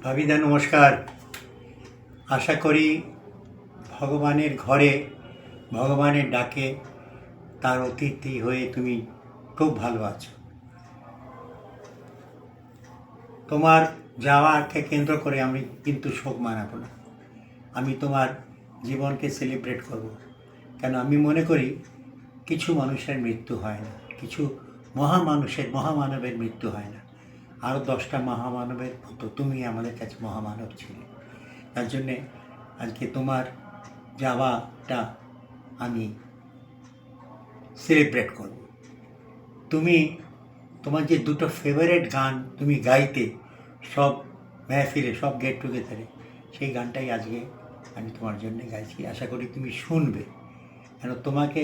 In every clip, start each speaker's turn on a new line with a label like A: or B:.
A: ভাবিদা নমস্কার। আশা করি ভগবানের ঘরে ভগবানের ডাকে তার অতিথি হয়ে তুমি খুব ভালো আছো। তোমার যাওয়াকে কেন্দ্র করে আমি কিন্তু শোক মানাবো না, আমি তোমার জীবনকে সেলিব্রেট করব। কেন আমি মনে করি কিছু মানুষের মৃত্যু হয় না, কিছু মহামানবের মৃত্যু হয় না। আরও 10টা মহামানবের মতো তুমি আমাদের কাছে মহামানব ছিলে। তার জন্যে আজকে তোমার যাওয়াটা আমি সেলিব্রেট করব। তোমার যে দুটো ফেভারিট গান তুমি গাইতে সব মেহফিলে, সব গেট টুগেদারে, সেই গানটাই আজকে আমি তোমার জন্য গাইছি। আশা করি তুমি শুনবে, কেন তোমাকে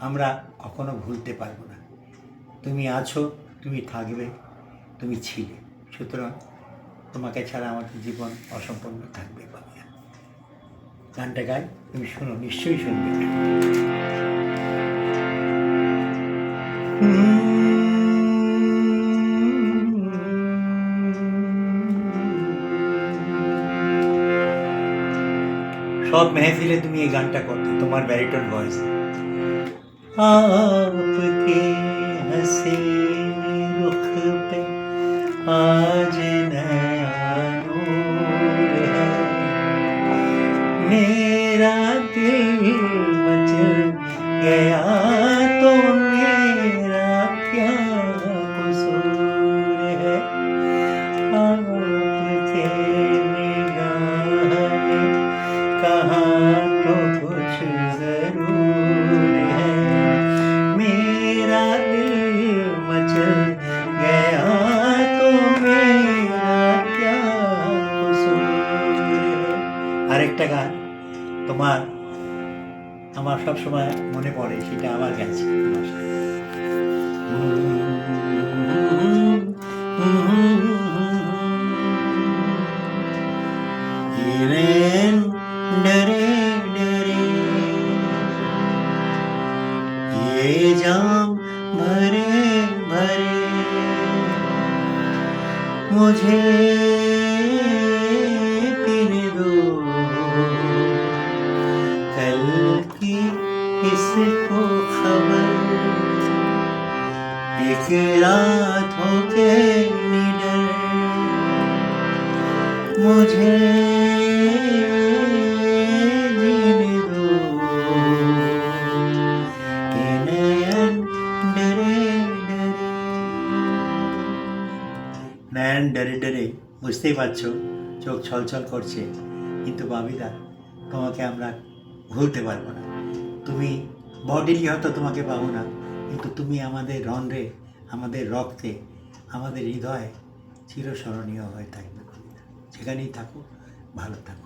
A: আমরা কখনো ভুলতে পারবো না। তুমি আছো, তুমি থাকবে, তুমি ছিলে, সুতরাং তোমাকে ছাড়া আমার জীবন অসম্পূর্ণ থাকবে। বাবা, গানটা গাই, তুমি শোনো, নিশ্চয়ই শুনবে। সব মেহফিলে তুমি এই গানটা করতে, তোমার ব্যারিটন ভয়েস। आपके हसीन रुख पे आज नया नूर है, मेरा दिल मचल गया तो मेरा क्या कसूर है। आपके निगाह ने कहा तो कुछ जरूर है, मेरा दिल मचल गया तो मेरा क्या कसूर है। আরেকটা গান তোমার আমার সব সময় মনে পড়ে, সেটা আবার গেছে তোমার সাথে। डरे डरे ये जाम भरे भरे मुझे पीने दो, कल की किसको खबर, एक रात हो के निडर मुझे जीने दो, के नयन डरे डरे। নয়ন ডরে ডরে, বুঝতেই পারছো চোখ ছলছল করছে, কিন্তু বাবিদা তোমাকে আমরা ভুলতে পারবো না। তুমি বডিলি হয়তো তোমাকে পাবো না, কিন্তু তুমি আমাদের রন্ধ্রে, আমাদের রক্তে, আমাদের হৃদয়ে চিরস্মরণীয় হয়ে থাকবে। যেখানেই থাকো ভালো থাকো।